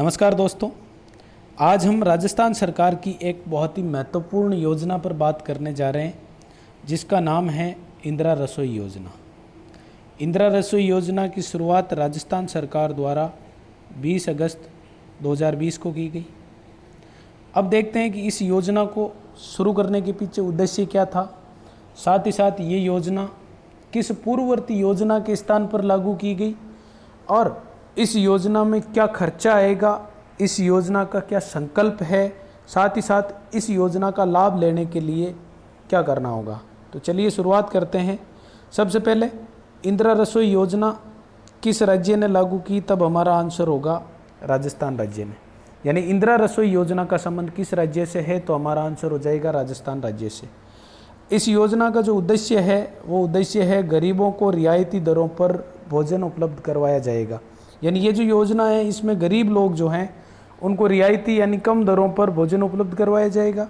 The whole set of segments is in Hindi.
नमस्कार दोस्तों, आज हम राजस्थान सरकार की एक बहुत ही महत्वपूर्ण योजना पर बात करने जा रहे हैं जिसका नाम है इंदिरा रसोई योजना। इंदिरा रसोई योजना की शुरुआत राजस्थान सरकार द्वारा 20 अगस्त 2020 को की गई। अब देखते हैं कि इस योजना को शुरू करने के पीछे उद्देश्य क्या था, साथ ही साथ ये योजना किस पूर्ववर्ती योजना के स्थान पर लागू की गई और इस योजना में क्या खर्चा आएगा, इस योजना का क्या संकल्प है, साथ ही साथ इस योजना का लाभ लेने के लिए क्या करना होगा। तो चलिए शुरुआत करते हैं। सबसे पहले इंदिरा रसोई योजना किस राज्य ने लागू की, तब हमारा आंसर होगा राजस्थान राज्य ने। यानी इंदिरा रसोई योजना का संबंध किस राज्य से है, तो हमारा आंसर हो जाएगा राजस्थान राज्य से। इस योजना का जो उद्देश्य है वो उद्देश्य है गरीबों को रियायती दरों पर भोजन उपलब्ध करवाया जाएगा। यानी ये जो योजना है इसमें गरीब लोग जो हैं उनको रियायती यानी कम दरों पर भोजन उपलब्ध करवाया जाएगा।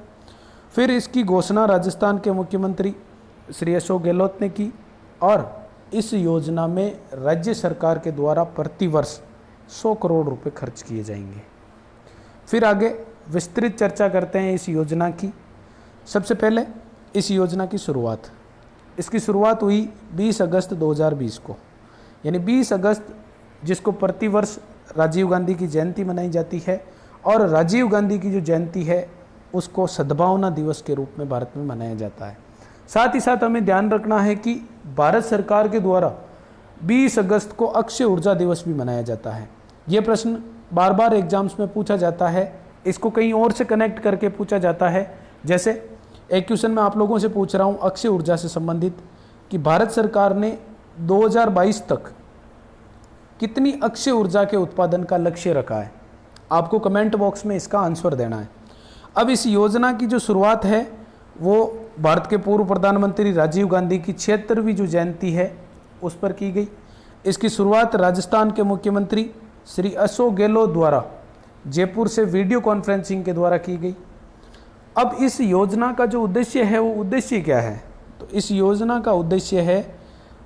फिर इसकी घोषणा राजस्थान के मुख्यमंत्री श्री अशोक गहलोत ने की और इस योजना में राज्य सरकार के द्वारा प्रति वर्ष 100 करोड़ रुपए खर्च किए जाएंगे। फिर आगे विस्तृत चर्चा करते हैं इस योजना की। सबसे पहले इस योजना की शुरुआत, इसकी शुरुआत हुई 20 अगस्त 2020 को। यानी 20 अगस्त जिसको प्रतिवर्ष राजीव गांधी की जयंती मनाई जाती है और राजीव गांधी की जो जयंती है उसको सद्भावना दिवस के रूप में भारत में मनाया जाता है। साथ ही साथ हमें ध्यान रखना है कि भारत सरकार के द्वारा 20 अगस्त को अक्षय ऊर्जा दिवस भी मनाया जाता है। ये प्रश्न बार बार एग्जाम्स में पूछा जाता है, इसको कहीं और से कनेक्ट करके पूछा जाता है। जैसे एक क्वेश्चन मैं आप लोगों से पूछ रहा हूँ अक्षय ऊर्जा से संबंधित कि भारत सरकार ने 2022 तक कितनी अक्षय ऊर्जा के उत्पादन का लक्ष्य रखा है। आपको कमेंट बॉक्स में इसका आंसर देना है। अब इस योजना की जो शुरुआत है वो भारत के पूर्व प्रधानमंत्री राजीव गांधी की 76वीं जो जयंती है उस पर की गई। इसकी शुरुआत राजस्थान के मुख्यमंत्री श्री अशोक गहलोत द्वारा जयपुर से वीडियो कॉन्फ्रेंसिंग के द्वारा की गई। अब इस योजना का जो उद्देश्य है वो उद्देश्य क्या है, तो इस योजना का उद्देश्य है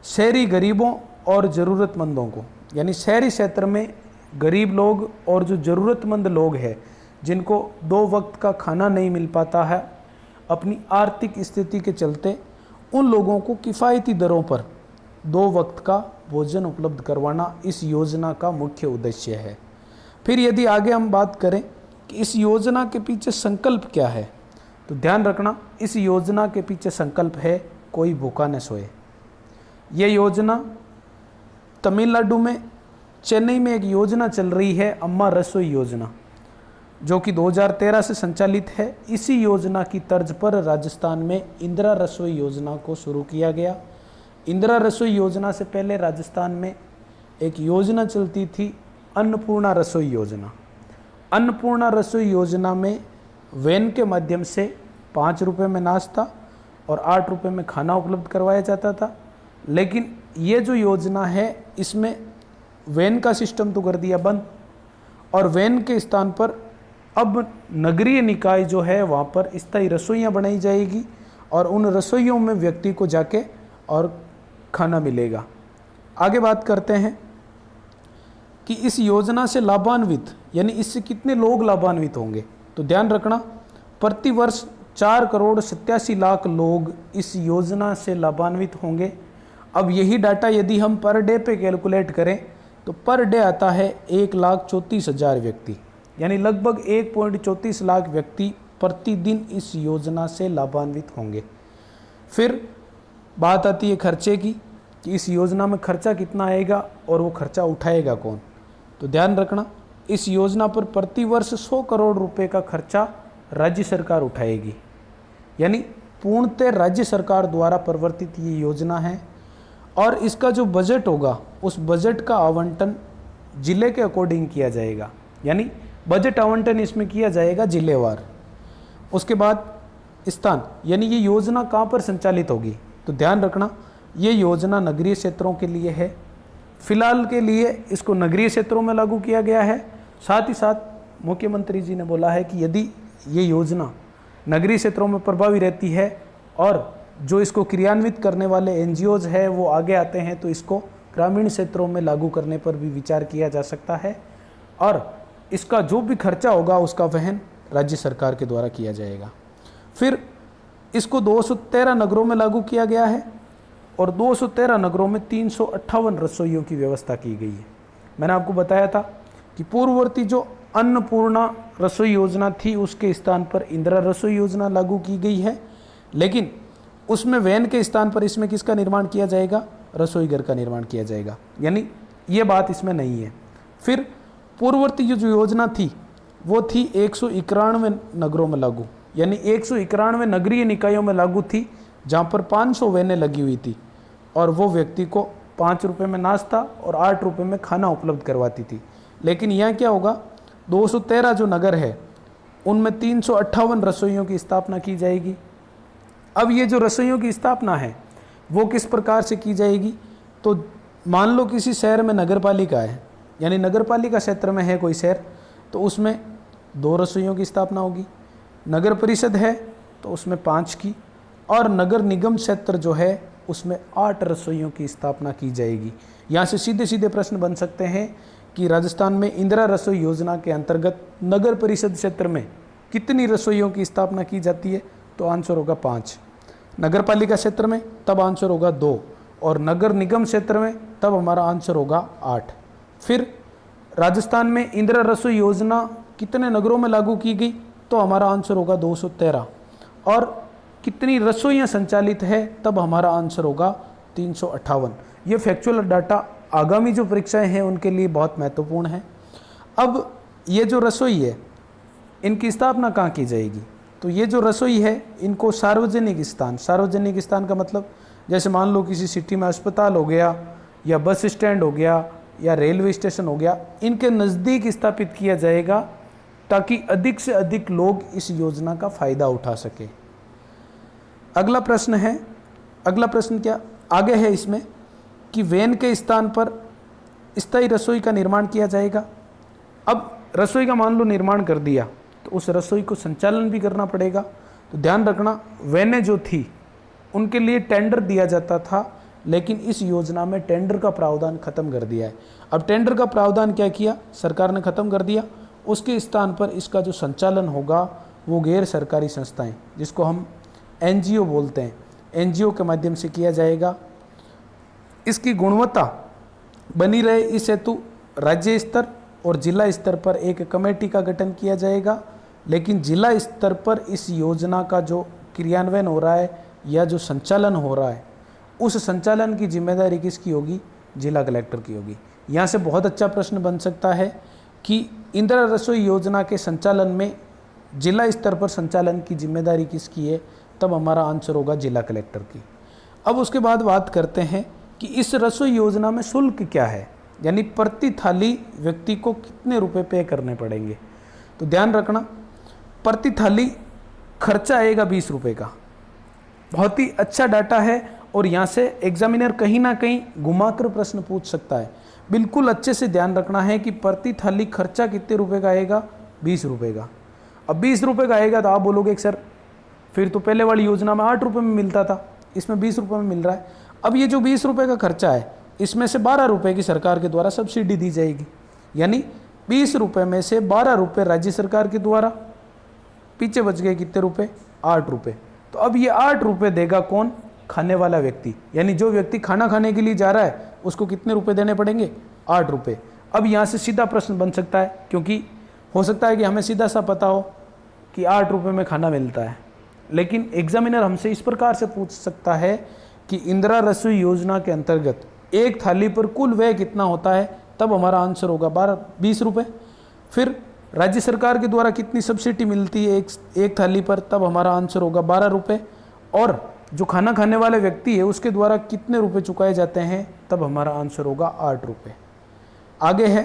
शहरी गरीबों और ज़रूरतमंदों को, यानी शहरी क्षेत्र में गरीब लोग और जो ज़रूरतमंद लोग हैं जिनको 2 वक्त का खाना नहीं मिल पाता है अपनी आर्थिक स्थिति के चलते, उन लोगों को किफ़ायती दरों पर 2 वक्त का भोजन उपलब्ध करवाना इस योजना का मुख्य उद्देश्य है। फिर यदि आगे हम बात करें कि इस योजना के पीछे संकल्प क्या है, तो ध्यान रखना इस योजना के पीछे संकल्प है कोई भूखा न सोए। ये योजना तमिलनाडु में चेन्नई में एक योजना चल रही है अम्मा रसोई योजना, जो कि 2013 से संचालित है। इसी योजना की तर्ज पर राजस्थान में इंदिरा रसोई योजना को शुरू किया गया। इंदिरा रसोई योजना से पहले राजस्थान में एक योजना चलती थी अन्नपूर्णा रसोई योजना। अन्नपूर्णा रसोई योजना में वैन के माध्यम से 5 रुपये में नाश्ता और 8 रुपये में खाना उपलब्ध करवाया जाता था। लेकिन ये जो योजना है इसमें वैन का सिस्टम तो कर दिया बंद और वैन के स्थान पर अब नगरीय निकाय जो है वहाँ पर स्थायी रसोइयाँ बनाई जाएगी और उन रसोइयों में व्यक्ति को जाके और खाना मिलेगा। आगे बात करते हैं कि इस योजना से लाभान्वित यानी इससे कितने लोग लाभान्वित होंगे, तो ध्यान रखना प्रति वर्ष 4 करोड़ 87 लाख लोग इस योजना से लाभान्वित होंगे। अब यही डाटा यदि हम पर डे पे कैलकुलेट करें तो पर डे आता है 1,34,000 व्यक्ति, यानी लगभग 1.34 लाख व्यक्ति प्रतिदिन इस योजना से लाभान्वित होंगे। फिर बात आती है खर्चे की कि इस योजना में खर्चा कितना आएगा और वो खर्चा उठाएगा कौन, तो ध्यान रखना इस योजना पर प्रति वर्ष 100 करोड़ रुपए का खर्चा राज्य सरकार उठाएगी। यानी पूर्णतः राज्य सरकार द्वारा प्रवर्तित ये योजना है और इसका जो बजट होगा उस बजट का आवंटन जिले के अकॉर्डिंग किया जाएगा। यानी बजट आवंटन इसमें किया जाएगा जिलेवार। उसके बाद स्थान, यानी ये योजना कहाँ पर संचालित होगी, तो ध्यान रखना ये योजना नगरीय क्षेत्रों के लिए है। फिलहाल के लिए इसको नगरीय क्षेत्रों में लागू किया गया है। साथ ही साथ मुख्यमंत्री जी ने बोला है कि यदि ये योजना नगरीय क्षेत्रों में प्रभावी रहती है और जो इसको क्रियान्वित करने वाले एनजीओज है वो आगे आते हैं तो इसको ग्रामीण क्षेत्रों में लागू करने पर भी विचार किया जा सकता है। और इसका जो भी खर्चा होगा उसका वहन राज्य सरकार के द्वारा किया जाएगा। फिर इसको 213 नगरों में लागू किया गया है और 213 नगरों में 358 रसोइयों की व्यवस्था की गई है। मैंने आपको बताया था कि पूर्ववर्ती जो अन्नपूर्णा रसोई योजना थी उसके स्थान पर इंदिरा रसोई योजना लागू की गई है, लेकिन उसमें वैन के स्थान पर इसमें किसका निर्माण किया जाएगा? रसोई घर का निर्माण किया जाएगा, यानी ये बात इसमें नहीं है। फिर पूर्ववर्ती जो योजना थी वो थी 191 नगरों में लागू, यानी 191 नगरीय निकायों में लागू थी, जहाँ पर 500 वैनें लगी हुई थी और वो व्यक्ति को 5 रुपये में नाश्ता और 8 रुपये में खाना उपलब्ध करवाती थी। लेकिन यहाँ क्या होगा, 213 जो नगर है उनमें 358 रसोइयों की स्थापना की जाएगी। अब ये जो रसोइयों की स्थापना है वो किस प्रकार से की जाएगी? तो मान लो किसी शहर में नगर पालिका है, यानी नगर पालिका क्षेत्र में है कोई शहर, तो उसमें 2 रसोइयों की स्थापना होगी। नगर परिषद है तो उसमें 5 की, और नगर निगम क्षेत्र जो है उसमें 8 रसोइयों की स्थापना की जाएगी। यहाँ से सीधे सीधे प्रश्न बन सकते हैं कि राजस्थान में इंदिरा रसोई योजना के अंतर्गत नगर परिषद क्षेत्र में कितनी रसोइयों की स्थापना की जाती है? तो आंसर होगा 5। नगर पालिका क्षेत्र में तब आंसर होगा 2, और नगर निगम क्षेत्र में तब हमारा आंसर होगा 8। फिर राजस्थान में इंदिरा रसोई योजना कितने नगरों में लागू की गई? तो हमारा आंसर होगा 213। और कितनी रसोइयाँ संचालित है? तब हमारा आंसर होगा 358। ये फैक्चुअल डाटा आगामी जो परीक्षाएं हैं उनके लिए बहुत महत्वपूर्ण है। अब ये जो रसोई है इनकी स्थापना कहाँ की जाएगी? तो ये जो रसोई है इनको सार्वजनिक स्थान का मतलब जैसे मान लो किसी सिटी में अस्पताल हो गया या बस स्टैंड हो गया या रेलवे स्टेशन हो गया, इनके नज़दीक स्थापित किया जाएगा ताकि अधिक से अधिक लोग इस योजना का फ़ायदा उठा सके। अगला प्रश्न क्या आगे है इसमें कि वैन के स्थान पर स्थायी रसोई का निर्माण किया जाएगा। अब रसोई का मान लो निर्माण कर दिया तो उस रसोई को संचालन भी करना पड़ेगा। तो ध्यान रखना, वैनें जो थी उनके लिए टेंडर दिया जाता था, लेकिन इस योजना में टेंडर का प्रावधान खत्म कर दिया है। अब टेंडर का प्रावधान क्या किया? सरकार ने खत्म कर दिया। उसके स्थान पर इसका जो संचालन होगा वो गैर सरकारी संस्थाएं, जिसको हम एनजीओ बोलते हैं, एनजीओ के माध्यम से किया जाएगा। इसकी गुणवत्ता बनी रहे इस हेतु राज्य स्तर और जिला स्तर पर एक कमेटी का गठन किया जाएगा। लेकिन जिला स्तर पर इस योजना का जो क्रियान्वयन हो रहा है या जो संचालन हो रहा है उस संचालन की जिम्मेदारी किसकी होगी? जिला कलेक्टर की होगी। यहाँ से बहुत अच्छा प्रश्न बन सकता है कि इंदिरा रसोई योजना के संचालन में जिला स्तर पर संचालन की जिम्मेदारी किसकी है? तब हमारा आंसर होगा जिला कलेक्टर की। अब उसके बाद बात करते हैं कि इस रसोई योजना में शुल्क क्या है, यानी प्रति थाली व्यक्ति को कितने रुपए पे करने पड़ेंगे। तो ध्यान रखना, प्रति थाली खर्चा आएगा 20 रुपये का। बहुत ही अच्छा डाटा है और यहाँ से एग्जामिनर कहीं ना कहीं घुमाकर प्रश्न पूछ सकता है। बिल्कुल अच्छे से ध्यान रखना है कि प्रति थाली खर्चा कितने रुपए का आएगा? 20 रुपये का। अब 20 रुपये का आएगा तो आप बोलोगे कि सर फिर तो पहले वाली योजना में 8 रुपये में मिलता था, इसमें 20 रुपये में मिल रहा है। अब ये जो 20 रुपये का खर्चा है इसमें से 12 रुपये की सरकार के द्वारा सब्सिडी दी जाएगी, यानी 20 रुपये में से 12 रुपये राज्य सरकार के द्वारा, पीछे बच गए कितने रुपये? 8 रुपये। तो अब ये 8 रुपये देगा कौन? खाने वाला व्यक्ति, यानी जो व्यक्ति खाना खाने के लिए जा रहा है उसको कितने रुपए देने पड़ेंगे? 8 रुपये। अब यहाँ से सीधा प्रश्न बन सकता है, क्योंकि हो सकता है कि हमें सीधा सा पता हो कि 8 रुपये में खाना मिलता है, लेकिन एग्जामिनर हमसे इस प्रकार से पूछ सकता है कि इंदिरा रसोई योजना के अंतर्गत एक थाली पर कुल व्यय कितना होता है? तब हमारा आंसर होगा 20 रुपये। फिर राज्य सरकार के द्वारा कितनी सब्सिडी मिलती है एक थाली पर? तब हमारा आंसर होगा 12 रुपये। और जो खाना खाने वाले व्यक्ति है उसके द्वारा कितने रुपए चुकाए जाते हैं? तब हमारा आंसर होगा 8 रुपये। आगे है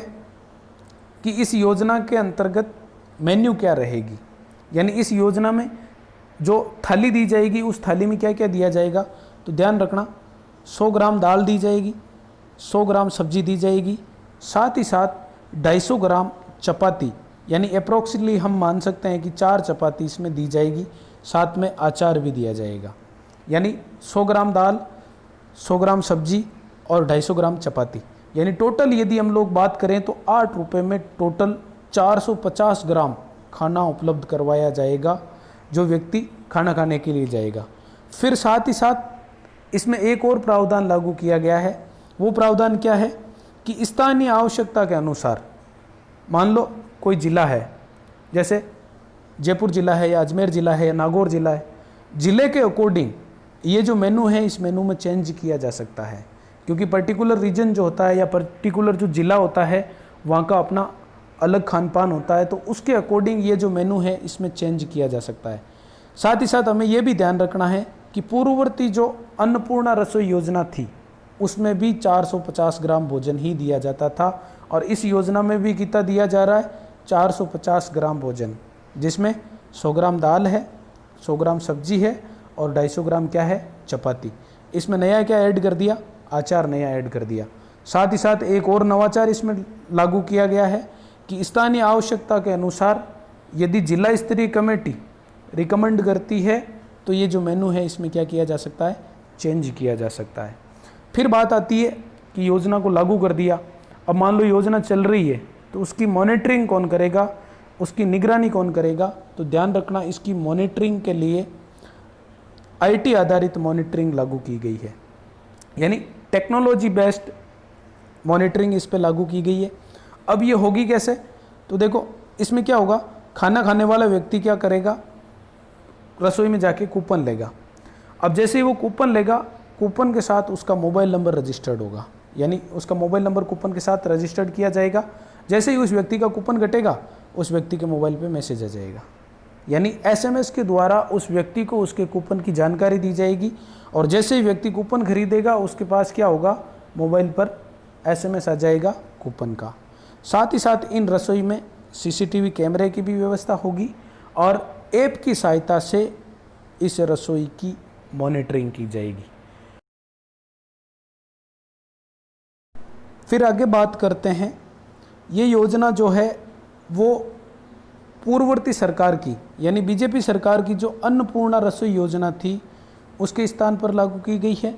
कि इस योजना के अंतर्गत मेन्यू क्या रहेगी, यानी इस योजना में जो थाली दी जाएगी उस थाली में क्या क्या दिया जाएगा। तो ध्यान रखना, 100 ग्राम दाल दी जाएगी, 100 ग्राम सब्जी दी जाएगी, साथ ही साथ 250 ग्राम चपाती, यानी अप्रोक्सीमेटली हम मान सकते हैं कि 4 चपाती इसमें दी जाएगी, साथ में अचार भी दिया जाएगा। यानी 100 ग्राम दाल, 100 ग्राम सब्जी और 250 ग्राम चपाती, यानी टोटल यदि हम लोग बात करें तो 8 रुपये में टोटल 450 ग्राम खाना उपलब्ध करवाया जाएगा जो व्यक्ति खाना खाने के लिए जाएगा। फिर साथ ही साथ इसमें एक और प्रावधान लागू किया गया है। वो प्रावधान क्या है कि स्थानीय आवश्यकता के अनुसार, मान लो कोई ज़िला है, जैसे जयपुर ज़िला है या अजमेर ज़िला है या नागौर ज़िला है, ज़िले के अकॉर्डिंग ये जो मेनू है इस मेनू में चेंज किया जा सकता है, क्योंकि पर्टिकुलर रीजन जो होता है या पर्टिकुलर जो ज़िला होता है वहाँ का अपना अलग खान पान होता है, तो उसके अकॉर्डिंग ये जो मेनू है इसमें चेंज किया जा सकता है। साथ ही साथ हमें ये भी ध्यान रखना है कि पूर्ववर्ती जो अन्नपूर्णा रसोई योजना थी उसमें भी 450 ग्राम भोजन ही दिया जाता था, और इस योजना में भी कितना दिया जा रहा है, 450 ग्राम भोजन, जिसमें 100 ग्राम दाल है, 100 ग्राम सब्जी है और 250 ग्राम क्या है, चपाती। इसमें नया क्या ऐड कर दिया, आचार नया ऐड कर दिया। साथ ही साथ एक और नवाचार इसमें लागू किया गया है कि स्थानीय आवश्यकता के अनुसार यदि जिला स्तरीय कमेटी रिकमेंड करती है तो ये जो मेनू है इसमें क्या किया जा सकता है, चेंज किया जा सकता है। फिर बात आती है कि योजना को लागू कर दिया, अब मान लो योजना चल रही है तो उसकी मॉनिटरिंग कौन करेगा, उसकी निगरानी कौन करेगा। तो ध्यान रखना, इसकी मॉनिटरिंग के लिए आईटी आधारित मॉनिटरिंग लागू की गई है, यानी टेक्नोलॉजी बेस्ड मॉनिटरिंग इस पे लागू की गई है। अब ये होगी कैसे, तो देखो इसमें क्या होगा, खाना खाने वाला व्यक्ति क्या करेगा, रसोई में जाके कूपन लेगा। अब जैसे ही वो कूपन लेगा, कूपन के साथ उसका मोबाइल नंबर रजिस्टर्ड होगा, यानी उसका मोबाइल नंबर कूपन के साथ रजिस्टर्ड किया जाएगा। जैसे ही उस व्यक्ति का कूपन कटेगा उस व्यक्ति के मोबाइल पे मैसेज आ जाएगा, यानी एसएमएस के द्वारा उस व्यक्ति को उसके कूपन की जानकारी दी जाएगी। और जैसे ही व्यक्ति कूपन खरीदेगा उसके पास क्या होगा, मोबाइल पर एसएमएस आ जाएगा कूपन का। साथ ही साथ इन रसोई में सीसीटीवी कैमरे की भी व्यवस्था होगी और ऐप की सहायता से इस रसोई की मॉनिटरिंग की जाएगी। फिर आगे बात करते हैं, ये योजना जो है वो पूर्ववर्ती सरकार की यानी बीजेपी सरकार की जो अन्नपूर्णा रसोई योजना थी उसके स्थान पर लागू की गई है।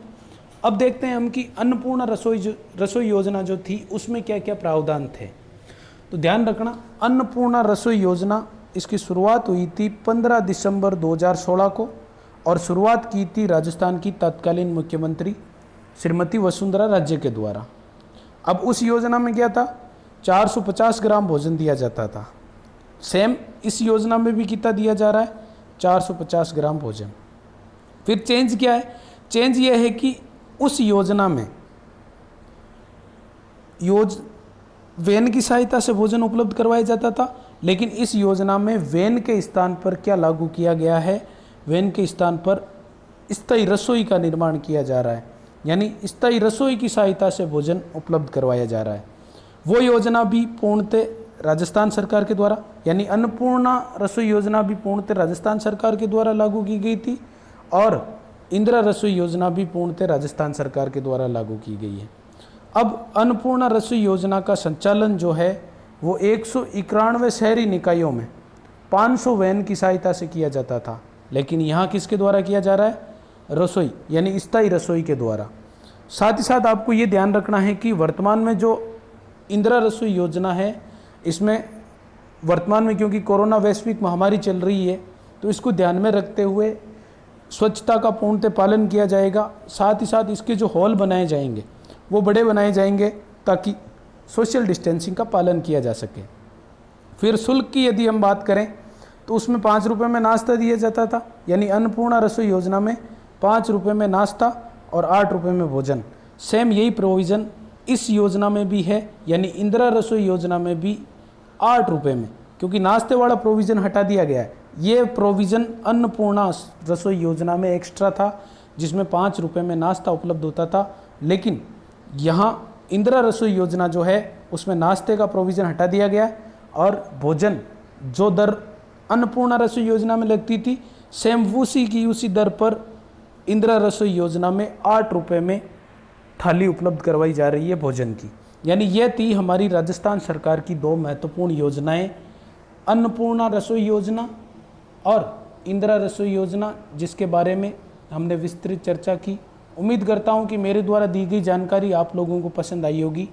अब देखते हैं हम कि अन्नपूर्णा रसोई योजना जो थी उसमें क्या क्या प्रावधान थे। तो ध्यान रखना, अन्नपूर्णा रसोई योजना इसकी शुरुआत हुई थी 15 दिसंबर 2016 को और शुरुआत की थी राजस्थान की तत्कालीन मुख्यमंत्री श्रीमती वसुंधरा राजे के द्वारा। अब उस योजना में क्या था, 450 ग्राम भोजन दिया जाता था। सेम इस योजना में भी कितना दिया जा रहा है, 450 ग्राम भोजन। फिर चेंज क्या है, चेंज ये है कि उस योजना में वैन की सहायता से भोजन उपलब्ध करवाया जाता था, लेकिन इस योजना में वैन के स्थान पर क्या लागू किया गया है, वैन के स्थान पर स्थायी रसोई का निर्माण किया जा रहा है, यानी स्थायी रसोई की सहायता से भोजन उपलब्ध करवाया जा रहा है। वो योजना भी पूर्णतः राजस्थान सरकार के द्वारा, यानी अन्नपूर्णा रसोई योजना भी पूर्णतः राजस्थान सरकार के द्वारा लागू की गई थी और इंदिरा रसोई योजना भी पूर्णतः राजस्थान सरकार के द्वारा लागू की गई है। अब अन्नपूर्णा रसोई योजना का संचालन जो है वो 191 शहरी निकायों में 500 वैन की सहायता से किया जाता था, लेकिन यहाँ किसके द्वारा किया जा रहा है, रसोई यानी स्थायी रसोई के द्वारा। साथ ही साथ आपको ये ध्यान रखना है कि वर्तमान में जो इंदिरा रसोई योजना है इसमें वर्तमान में क्योंकि कोरोना वैश्विक महामारी चल रही है तो इसको ध्यान में रखते हुए स्वच्छता का पूर्णतः पालन किया जाएगा। साथ ही साथ इसके जो हॉल बनाए जाएंगे वो बड़े बनाए जाएंगे ताकि सोशल डिस्टेंसिंग का पालन किया जा सके। फिर शुल्क की यदि हम बात करें तो उसमें 5 रुपये में नाश्ता दिया जाता था, यानी अन्नपूर्णा रसोई योजना में 5 रुपये में नाश्ता और 8 रुपये में भोजन। सेम यही प्रोविज़न इस योजना में भी है, यानी इंदिरा रसोई योजना में भी 8 रुपये में, क्योंकि नाश्ते वाला प्रोविज़न हटा दिया गया है। ये प्रोविज़न अन्नपूर्णा रसोई योजना में एक्स्ट्रा था जिसमें 5 रुपये में नाश्ता उपलब्ध होता था, लेकिन यहाँ इंदिरा रसोई योजना जो है उसमें नाश्ते का प्रोविज़न हटा दिया गया और भोजन जो दर अन्नपूर्णा रसोई योजना में लगती थी सेम उसी दर पर इंदिरा रसोई योजना में 8 रुपये में थाली उपलब्ध करवाई जा रही है भोजन की। यानी ये थी हमारी राजस्थान सरकार की 2 महत्वपूर्ण योजनाएं, अन्नपूर्णा रसोई योजना और इंदिरा रसोई योजना, जिसके बारे में हमने विस्तृत चर्चा की। उम्मीद करता हूं कि मेरे द्वारा दी गई जानकारी आप लोगों को पसंद आई होगी।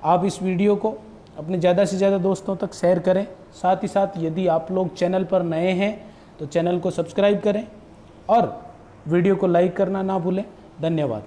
आप इस वीडियो को अपने ज़्यादा से ज़्यादा दोस्तों तक शेयर करें। साथ ही साथ यदि आप लोग चैनल पर नए हैं तो चैनल को सब्सक्राइब करें और वीडियो को लाइक करना ना भूलें। धन्यवाद।